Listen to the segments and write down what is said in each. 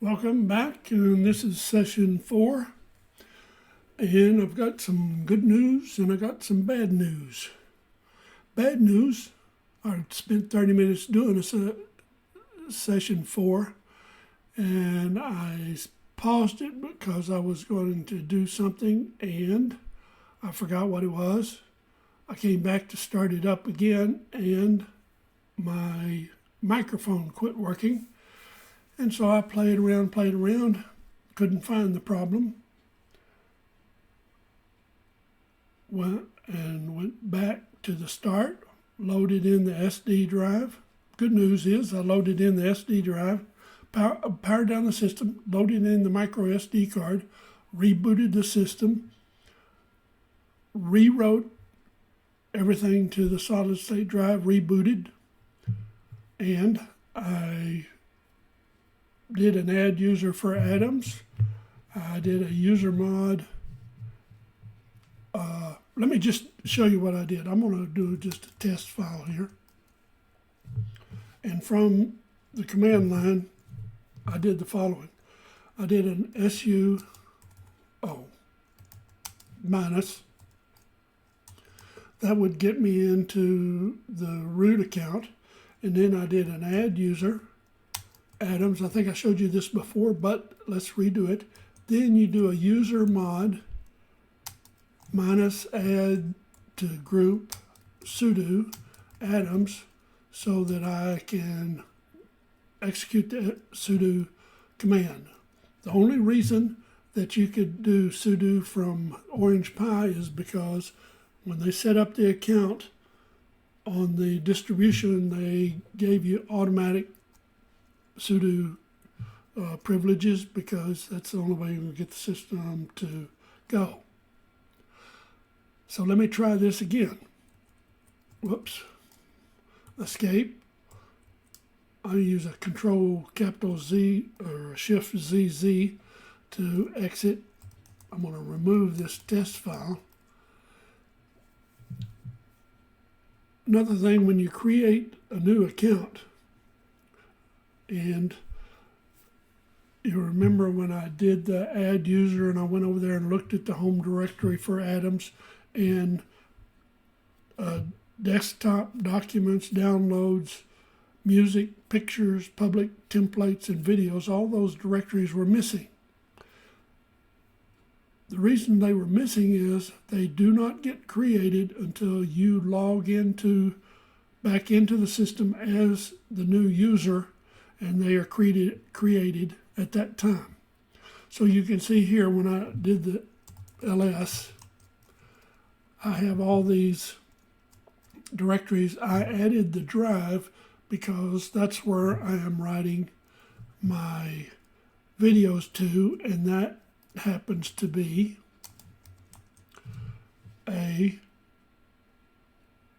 Welcome back, and this is session 4, and I've got some good news and I got some bad news. Bad news, I spent 30 minutes doing session 4, and I paused it because I was going to do something and I forgot what it was. I came back to start it up again and my microphone quit working. And so I played around, couldn't find the problem. Went back to the start, loaded in the SD drive. Good news is I loaded in the SD drive, powered down the system, loaded in the micro SD card, rebooted the system, rewrote everything to the solid state drive, rebooted, and I did an add user for Adams. I did a user mod. Let me just show you what I did. I'm going to do just a test file here. And from the command line, I did the following. I did an sudo minus. That would get me into the root account. And then I did an add user. Adams, I think I showed you this before, but let's redo it. Then you do a user mod minus add to group sudo Adams so that I can execute the sudo command. The only reason that you could do sudo from Orange Pi is because when they set up the account on the distribution, they gave you automatic sudo privileges because that's the only way you get the system to go. So let me try this again. Whoops. Escape. I use a Control capital Z or a Shift ZZ to exit. I'm going to remove this test file. Another thing, when you create a new account, and you remember when I did the add user and I went over there and looked at the home directory for Adams and desktop documents, downloads, music, pictures, public templates, and videos, all those directories were missing. The reason they were missing is they do not get created until you log back into the system as the new user, and they are created at that time. So you can see here when I did the ls, I have all these directories. I added the drive because that's where I am writing my videos to, and that happens to be a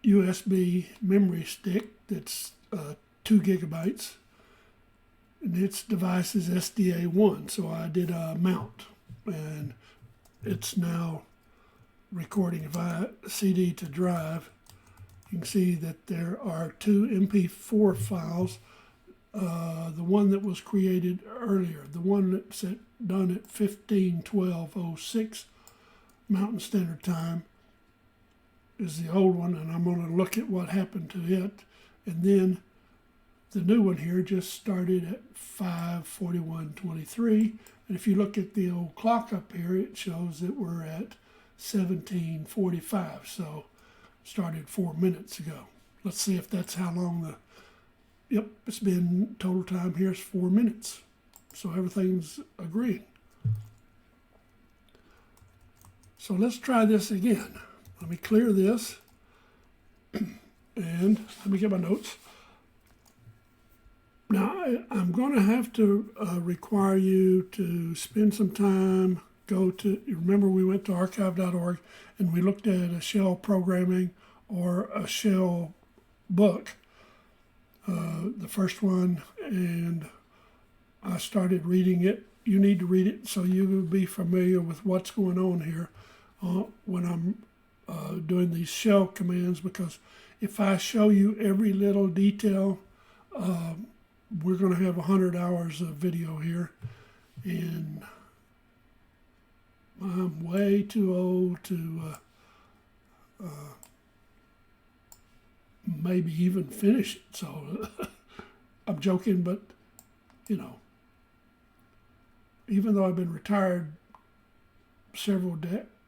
USB memory stick that's 2 gigabytes. And its device is SDA1, so I did a mount, and it's now recording. If I CD to drive, you can see that there are 2 MP4 files. The one that was created earlier, the one that's done at 15:12:06 Mountain Standard Time, is the old one, and I'm going to look at what happened to it. And then the new one here just started at 5:41:23, and if you look at the old clock up here, it shows that we're at 17:45, so started 4 minutes ago. Let's see if that's how long yep, it's been total time here is 4 minutes, so everything's agreeing. So let's try this again. Let me clear this, and let me get my notes. Now, I'm going to have to require you to spend some time, you remember we went to archive.org and we looked at a shell programming or a shell book, the first one, and I started reading it. You need to read it so you will be familiar with what's going on here when I'm doing these shell commands, because if I show you every little detail, we're going to have 100 hours of video here, and I'm way too old to maybe even finish it. So I'm joking, but you know, even though I've been retired several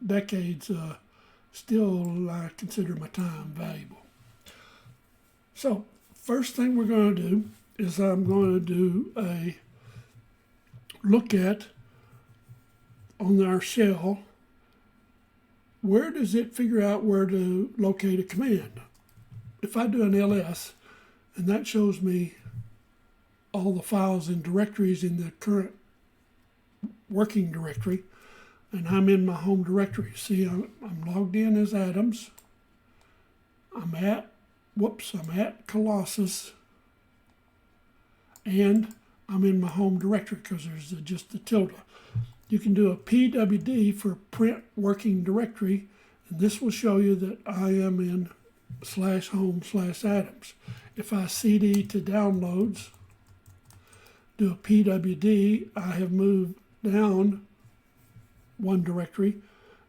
decades, still I consider my time valuable. So first thing we're going to do is I'm going to do a look at on our shell, where does it figure out where to locate a command? If I do an ls, and that shows me all the files and directories in the current working directory, and I'm in my home directory. See, I'm logged in as Adams. I'm at Colossus, and I'm in my home directory because there's just the tilde. You can do a pwd for print working directory, and this will show you that I am in /home/Adams. If I cd to downloads, do a pwd, I have moved down one directory.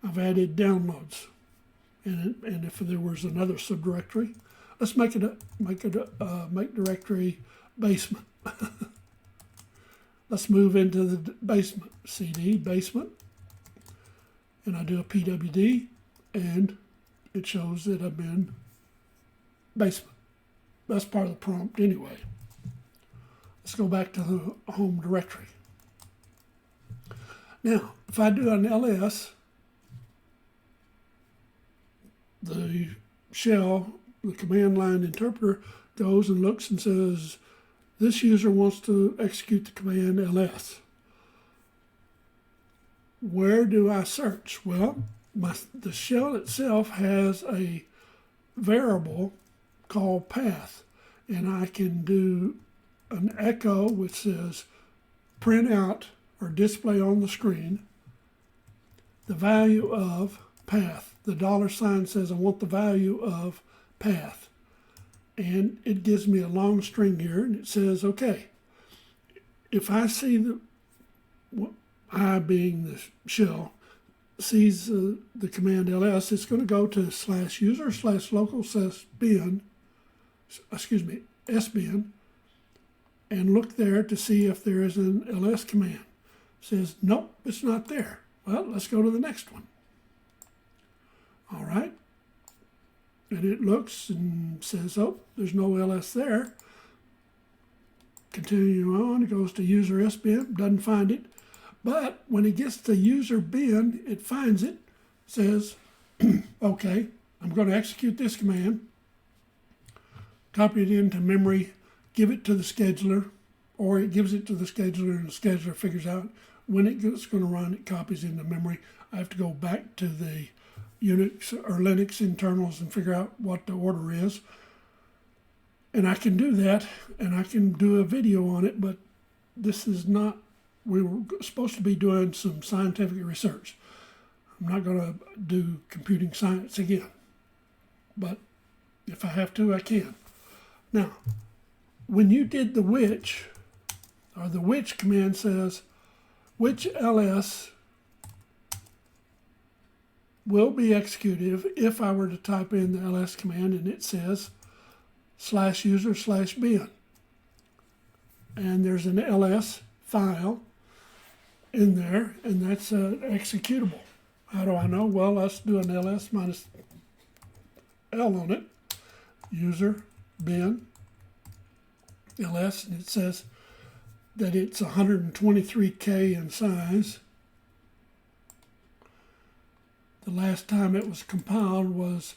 I've added downloads, and if there was another subdirectory, let's make directory basement. Let's move into the basement. CD basement, and I do a pwd, and it shows that I'm in basement. That's part of the prompt anyway. Let's go back to the home directory. Now, if I do an ls, the shell, the command line interpreter, goes and looks and says, this user wants to execute the command ls. Where do I search? Well, the shell itself has a variable called path, and I can do an echo which says print out or display on the screen the value of path. The $sign says I want the value of path, and it gives me a long string here, and it says, okay, if I see I being the shell sees the command ls, it's going to go to /user/local/bin, sbin, and look there to see if there is an ls command. It says, nope, it's not there. Well, let's go to the next one. All right. And it looks and says, oh, there's no ls there. Continuing on, it goes to user sbin, doesn't find it. But when it gets to user bin, it finds it, says, okay, I'm going to execute this command, copy it into memory, give it to the scheduler, or it gives it to the scheduler and the scheduler figures out when it's going to run, it copies into memory. I have to go back to the Unix or Linux internals and figure out what the order is. And I can do that, and I can do a video on it, but this is not, we were supposed to be doing some scientific research. I'm not going to do computing science again, but if I have to, I can. Now, when you did the which, or the which command says, which ls will be executed if I were to type in the ls command, and it says /user/bin. And there's an ls file in there, and that's an executable. How do I know? Well, let's do an ls minus L on it. User bin ls, and it says that it's 123K in size. The last time it was compiled was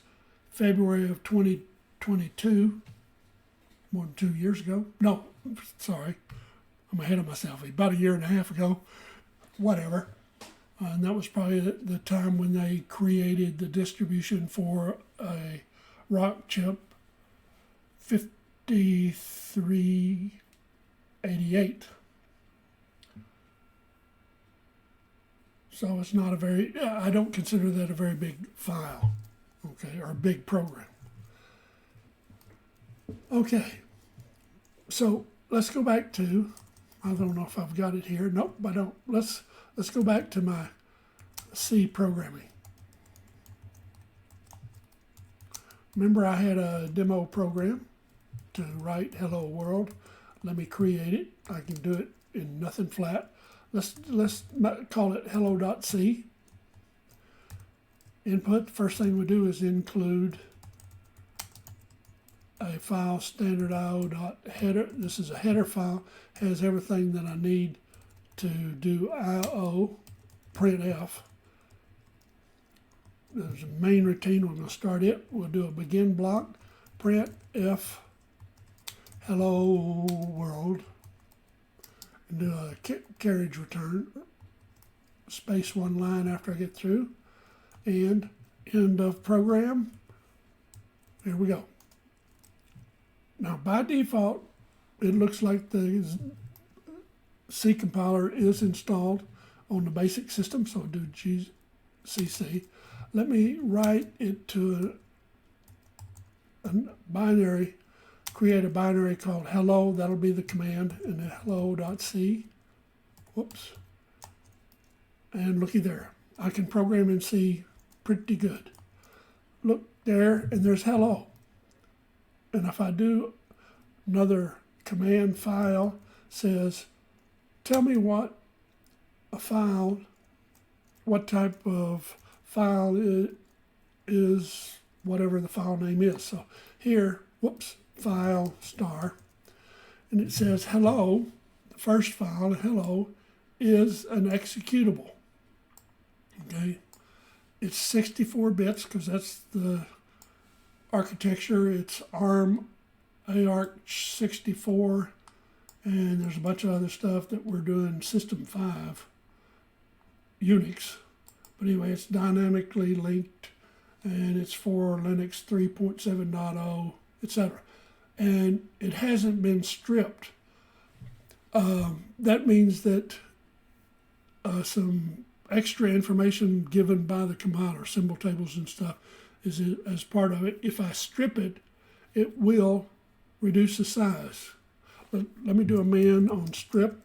February of 2022, more than 2 years ago. No, sorry, I'm ahead of myself. About a year and a half ago, whatever. And that was probably the time when they created the distribution for a rock chip 5388. So it's not a very, I don't consider that a very big file, okay, or a big program. Okay, so let's go back to, I don't know if I've got it here. Nope, I don't. Let's go back to my C programming. Remember I had a demo program to write hello world. Let me create it. I can do it in nothing flat. Let's call it hello.c. Input, first thing we do is include a file, standard IO.header. This is a header file, has everything that I need to do IO, printf. There's a main routine, we're going to start it. We'll do a begin block, printf, hello world, and do a carriage return, space one line after I get through, and end of program. Here we go. Now by default, it looks like the C compiler is installed on the basic system, so do GCC. Let me write it to a binary, create a binary called hello, that'll be the command, and then hello.c. Whoops. And looky there, I can program in C pretty good. Look there, and there's hello. And if I do another command file, says, tell me what a file, what type of file is whatever the file name is. So here, whoops, file star, and it says hello, the first file, hello, is an executable. Okay, it's 64 bits because that's the architecture. It's ARM, ARC64, and there's a bunch of other stuff that we're doing System 5, Unix. But anyway, it's dynamically linked, and it's for Linux 3.7.0, etc. And it hasn't been stripped. That means that some extra information given by the compiler, symbol tables and stuff, is as part of it. If I strip it, it will reduce the size. Let me do a man on strip.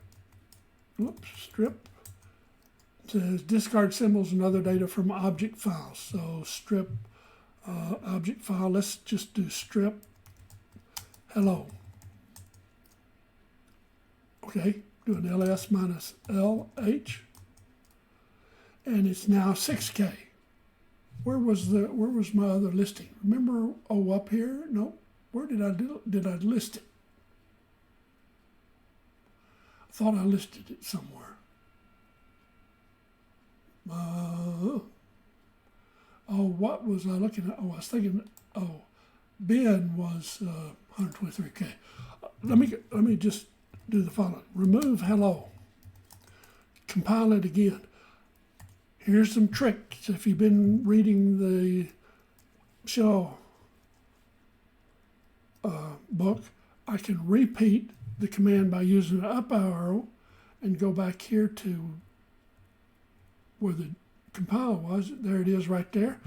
Whoops, strip. It says discard symbols and other data from object files. So strip object file. Let's just do strip hello. Okay, do an ls minus lh, and it's now 6K. Where was my other listing? Remember, up here? No, where did I list it? I thought I listed it somewhere. What was I looking at? I was thinking, bin was 123K. Let me just do the following. Remove hello. Compile it again. Here's some tricks. If you've been reading the shell book, I can repeat the command by using the up arrow and go back here to where the compile was. There it is right there.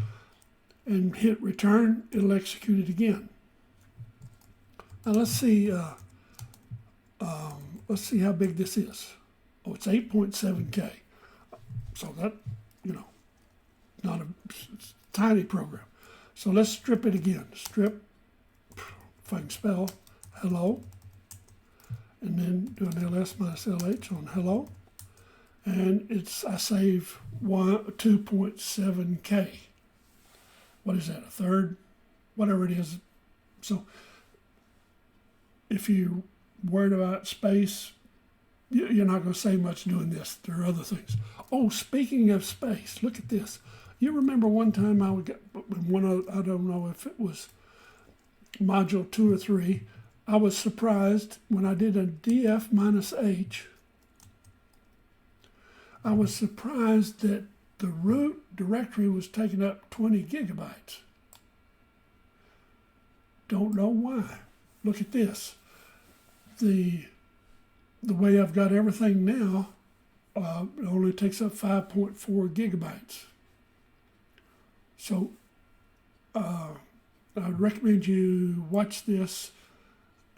And hit return. It'll execute it again. Now let's see how big this is. Oh, it's 8.7K. So that, not a tiny program. So let's strip it again. Strip, if I can spell, hello. And then do an ls minus lh on hello. And I save 2.7K. What is that, a third? Whatever it is. So if you're worried about space, you're not going to save much doing this. There are other things. Oh, speaking of space, look at this. You remember one time I don't know if it was module 2 or 3, I was surprised when I did a df minus h. I was surprised that the root directory was taking up 20 gigabytes. Don't know why. Look at this. The way I've got everything now, it only takes up 5.4 gigabytes. So I'd recommend you watch this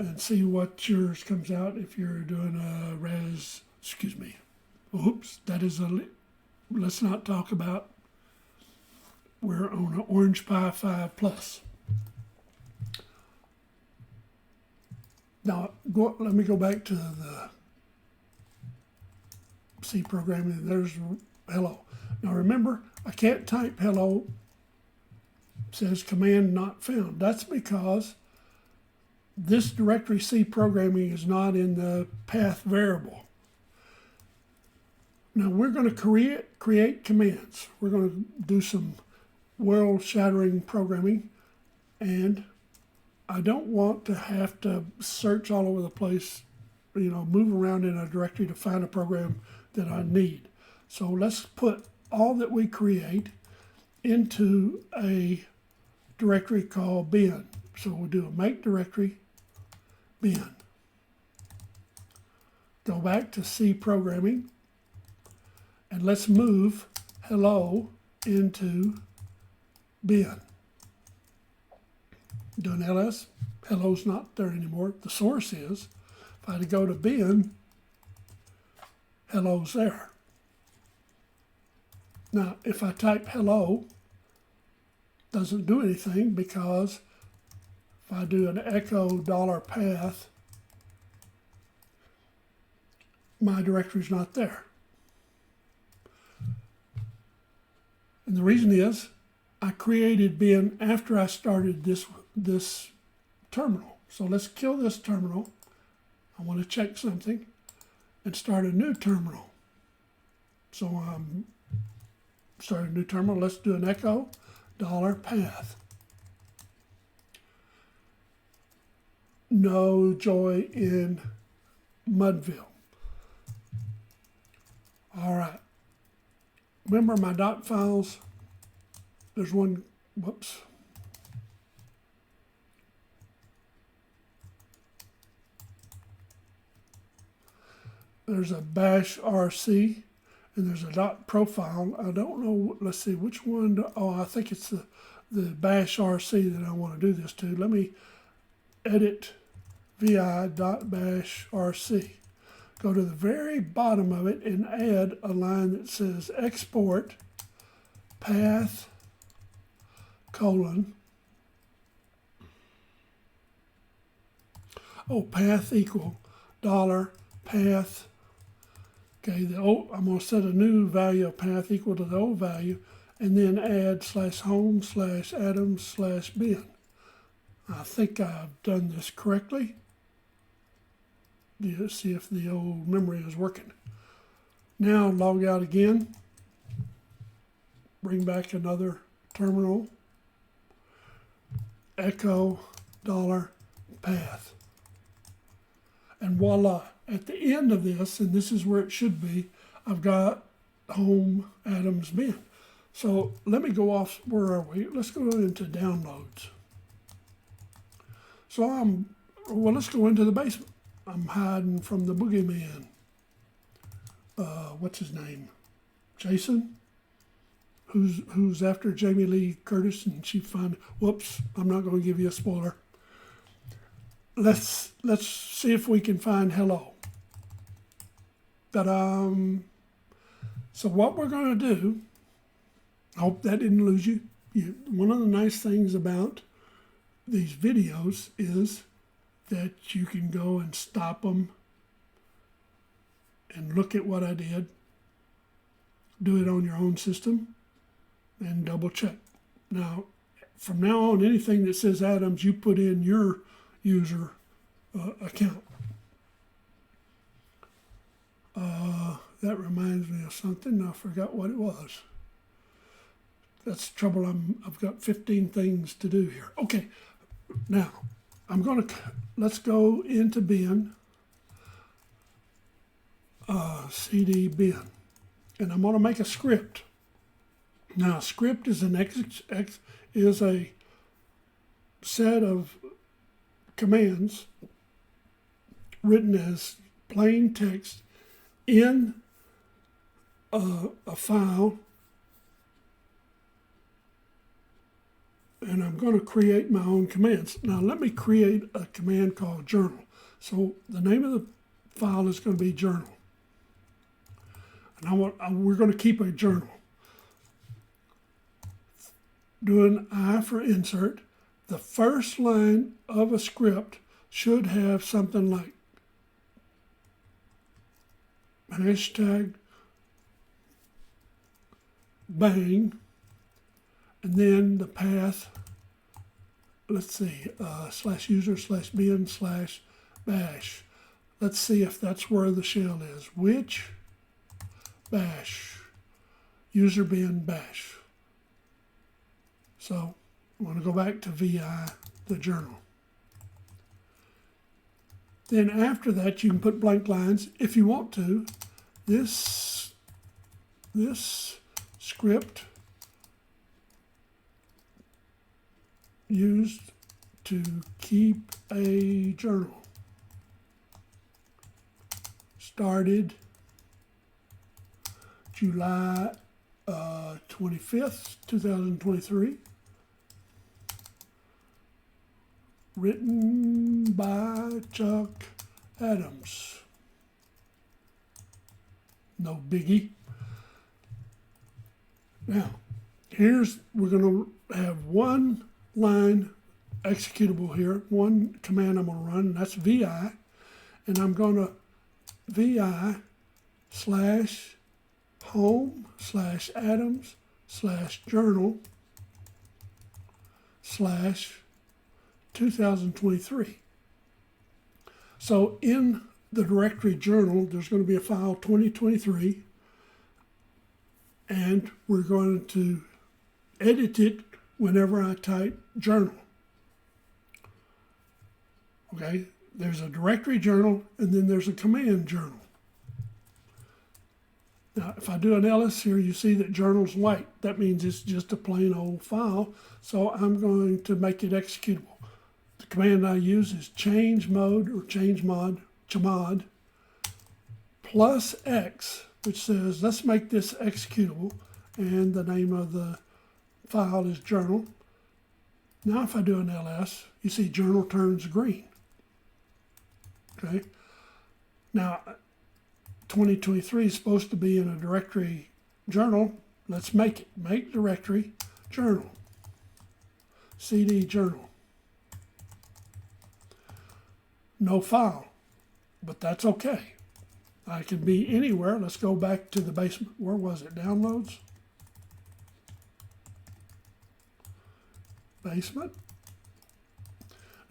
and see what yours comes out if you're doing a oops, that is let's not talk about, we're on an Orange Pi 5 Plus. Now, let me go back to the C programming. There's hello. Now remember, I can't type hello. It says command not found. That's because this directory C programming is not in the path variable. Now we're going to create commands. We're going to do some world-shattering programming, and I don't want to have to search all over the place, move around in a directory to find a program that I need. So let's put all that we create into a directory called bin. So we'll do a make directory bin. Go back to C programming, and let's move hello into bin. Doing ls, hello's not there anymore. The source is. If I had to go to bin, hello's there. Now, if I type hello, doesn't do anything, because if I do an echo $path, my directory's not there. And the reason is I created bin after I started this terminal. So let's kill this terminal. I want to check something and start a new terminal. So I'm starting a new terminal. Let's do an echo $path. No joy in Mudville. All right. Remember my dot files? There's one, whoops. There's a bash RC, and there's a dot profile. I don't know, let's see, which one, I think it's the bash RC that I want to do this to. Let me edit vi.bash RC. Go to the very bottom of it and add a line that says export path : path equal $path. Okay, I'm going to set a new value of path equal to the old value, and then add /home/Adams/bin. I think I've done this correctly. Let's see if the old memory is working. Now log out again. Bring back another terminal. Echo $path. And voila, at the end of this, and this is where it should be, I've got home Adams bin. So let me go off, where are we? Let's go into downloads. So let's go into the basement. I'm hiding from the boogeyman. What's his name? Jason? Who's after Jamie Lee Curtis, and she whoops, I'm not going to give you a spoiler. Let's see if we can find hello. Ta-da! So what we're going to do, I hope that didn't lose you. One of the nice things about these videos is that you can go and stop them and look at what I did, do it on your own system, and double check. Now, from now on, anything that says Adams, you put in your user account. That reminds me of something. I forgot what it was. That's the trouble. I've got 15 things to do here. Okay, now let's go into bin, cd bin, and I'm going to make a script. Now, a script is is a set of commands written as plain text in a file and I'm going to create my own commands. Now let me create a command called journal. So the name of the file is going to be journal. And we're going to keep a journal. Do an I for insert. The first line of a script should have something like hashtag bang, and then the path, let's see, /user/bin/bash. Let's see if that's where the shell is. Which bash, user bin bash. So I want to go back to VI, the journal. Then after that, you can put blank lines if you want to. This script used to keep a journal started July 25th, 2023. Written by Chuck Adams. No biggie. Now, we're going to have one line executable here, one command I'm going to run, and that's VI. And I'm going to VI/home/Adams/journal/2023. So in the directory journal, there's going to be a file 2023, and we're going to edit it whenever I type journal. Okay, there's a directory journal, and then there's a command journal. Now, if I do an ls here, you see that journal's white. That means it's just a plain old file, so I'm going to make it executable. The command I use is change mode or chmod plus X, which says let's make this executable, and the name of the file is journal. Now if I do an ls, you see journal turns green. Okay. Now 2023 is supposed to be in a directory journal. Let's make it. Make directory journal. CD journal. No file, but that's okay. I can be anywhere. Let's go back to the basement. Where was it? Downloads. Basement.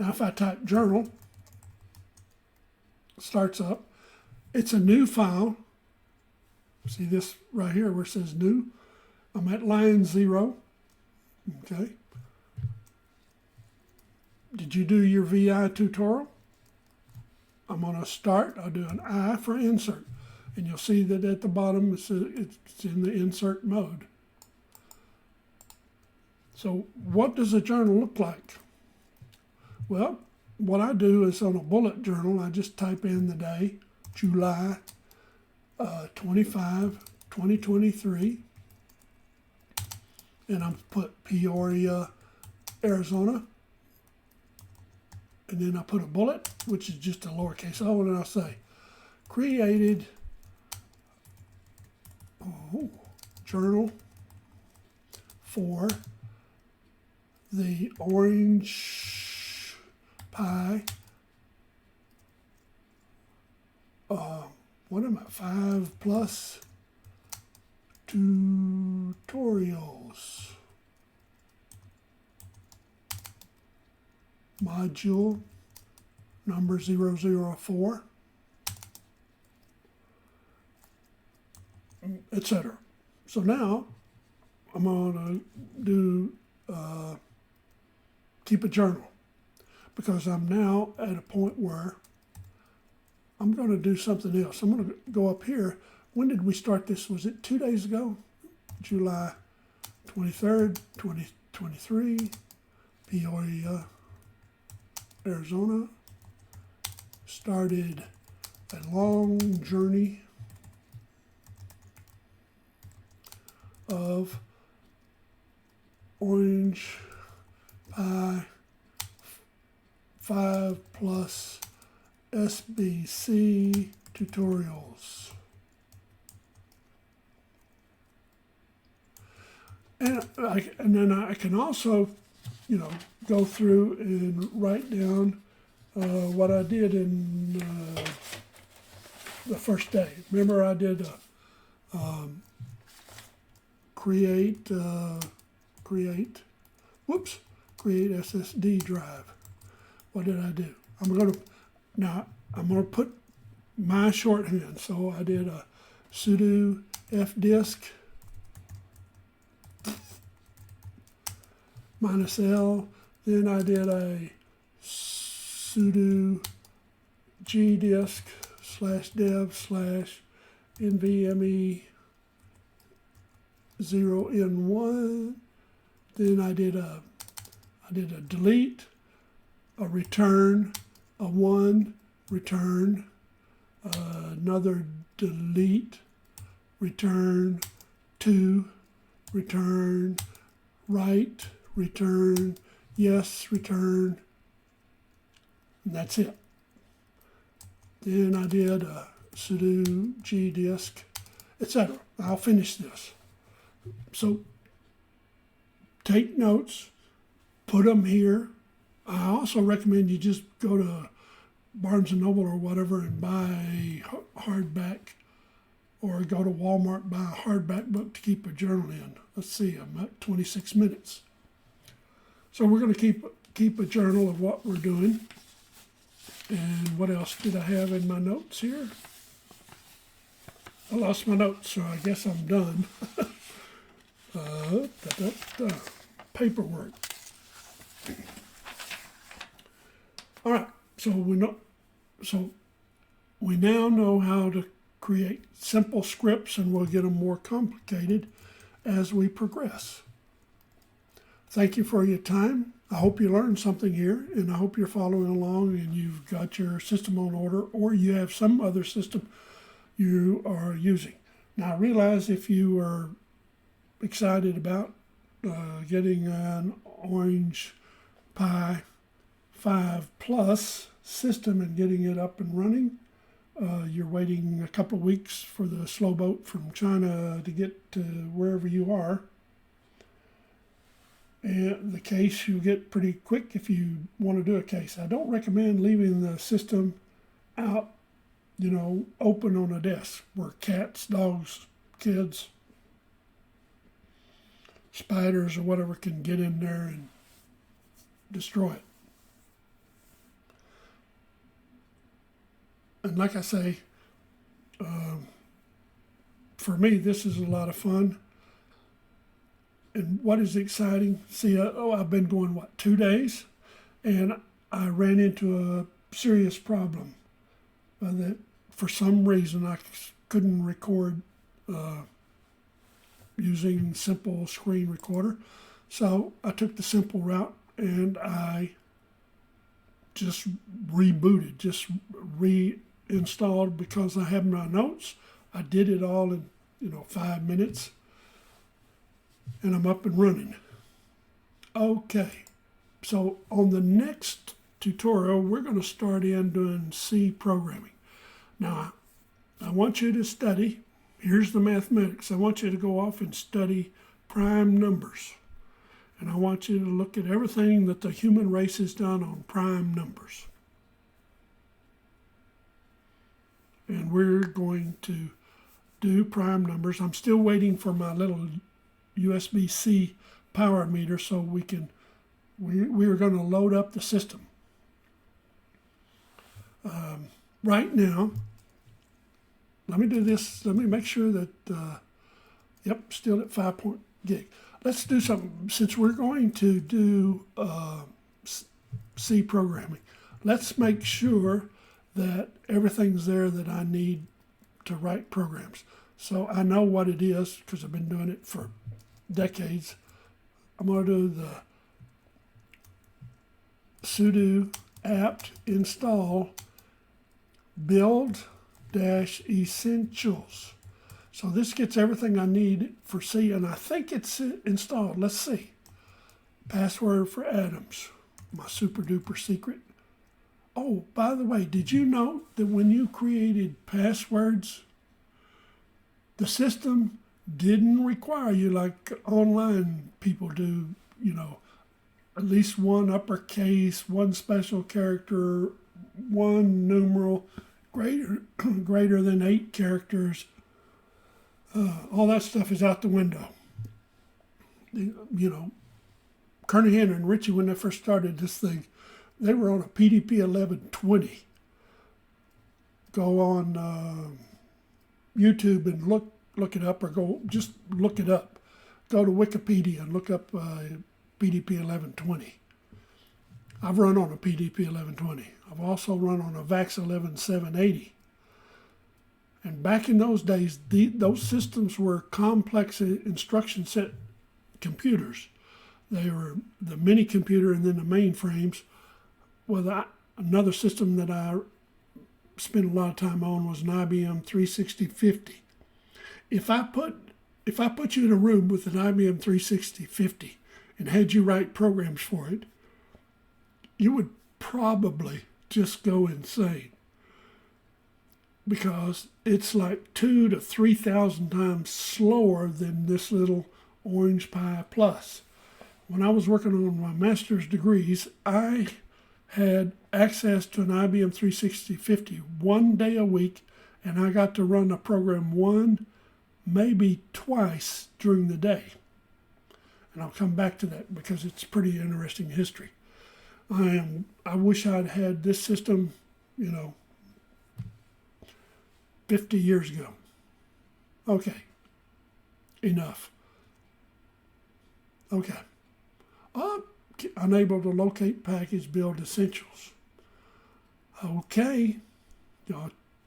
Now if I type journal, it starts up. It's a new file. See this right here where it says new? I'm at line 0. Okay. Did you do your VI tutorial? I'm going to start. I'll do an I for insert. And you'll see that at the bottom it's in the insert mode. So what does a journal look like? Well, what I do is on a bullet journal, I just type in the day, July 25, 2023. And I'm put Peoria, Arizona. And then I put a bullet, which is just a lowercase o, and I'll say, created journal for the Orange Pie, 5+ tutorials. Module number 004, etc. So now I'm going to do keep a journal, because I'm now at a point where I'm going to do something else. I'm going to go up here. When did we start this? Was it 2 days ago? July 23rd, 2023, Peoria, Arizona. Started a long journey of Orange pi 5 plus SBC tutorials. And then I can also, go through and write down what I did in the first day. Remember, I did create SSD drive. What did I do? I'm going to put my shorthand. So I did a sudo fdisk -L. Then I did a sudo gdisk /dev/nvme 0n1. Then I did a delete, a return, a 1, return, another delete, return, 2, return, write, return, yes, return, and that's it. Then I did a sudo gdisk, etc. I'll finish this. So take notes, put them here. I also recommend you just go to Barnes & Noble or whatever and buy a hardback, or go to Walmart, buy a hardback book to keep a journal in. Let's see, I'm at 26 minutes. So we're going to keep a journal of what we're doing. And what else did I have in my notes here? I lost my notes, so I guess I'm done. Paperwork. All right, so we now know how to create simple scripts, and we'll get them more complicated as we progress. Thank you for your time. I hope you learned something here, and I hope you're following along and you've got your system on order, or you have some other system you are using. Now, I realize if you are excited about getting an Orange Pi 5 Plus system and getting it up and running, you're waiting a couple of weeks for the slow boat from China to get to wherever you are. And the case you'll get pretty quick if you want to do a case. I don't recommend leaving the system out, open on a desk where cats, dogs, kids, spiders, or whatever can get in there and destroy it. And like I say, for me, this is a lot of fun. And what is exciting, I've been going, 2 days? And I ran into a serious problem that for some reason I couldn't record using simple screen recorder. So I took the simple route and I just rebooted, just reinstalled, because I have my notes. I did it all in 5 minutes. And I'm up and running. Okay, so on the next tutorial, we're going to start in doing C programming. Now, I want you to study. Here's the mathematics. I want you to go off and study prime numbers. And I want you to look at everything that the human race has done on prime numbers. And we're going to do prime numbers. I'm still waiting for my little USB-C power meter so we are going to load up the system. Right now, let me do this. Let me make sure that, still at 5 gig. Let's do something. Since we're going to do C programming, let's make sure that everything's there that I need to write programs. So I know what it is because I've been doing it for decades. I'm going to do the sudo apt install build-essentials. So this gets everything I need for C, and I think it's installed. Let's see. Password for Adams, my super duper secret. Oh, by the way, did you know that when you created passwords, the system didn't require you like online people do, at least one uppercase, one special character, one numeral, greater than 8 characters. All that stuff is out the window. Kearney Henry and Richie, when they first started this thing, they were on a PDP 1120. Go on YouTube and look it up, or just look it up. Go to Wikipedia and look up PDP 1120. I've run on a PDP 1120. I've also run on a VAX 11780. And back in those days, those systems were complex instruction set computers. They were the mini computer and then the mainframes. Well, another system that I spent a lot of time on was an IBM 36050. If I put you in a room with an IBM 36050 and had you write programs for it, you would probably just go insane, because it's like 2,000 to 3,000 times slower than this little Orange Pi Plus. When I was working on my master's degrees, I had access to an IBM 36050 one day a week, and I got to run a program one, maybe twice during the day. And I'll come back to that because it's pretty interesting history. I wish I'd had this system, 50 years ago. Okay, enough. Okay. Unable to locate package build essentials. Okay.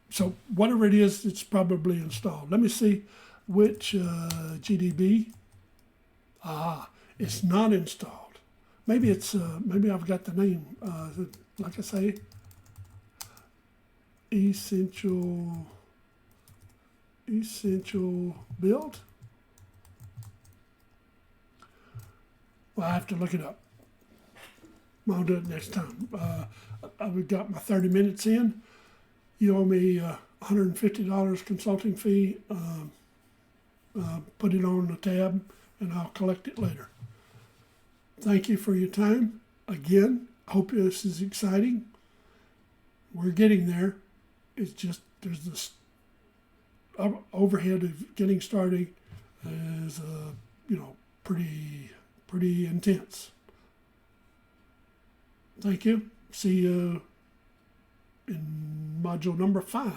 So whatever it is, it's probably installed. Let me see which GDB. It's not installed. Maybe I've got the name. Like I say, essential build. Well, I have to look it up. I'll do it next time. I've got my 30 minutes in. You owe me $150 consulting fee. Put it on the tab, and I'll collect it later. Thank you for your time. Again, hope this is exciting. We're getting there. It's just there's this overhead of getting started is pretty intense. Thank you. See you in module number 5.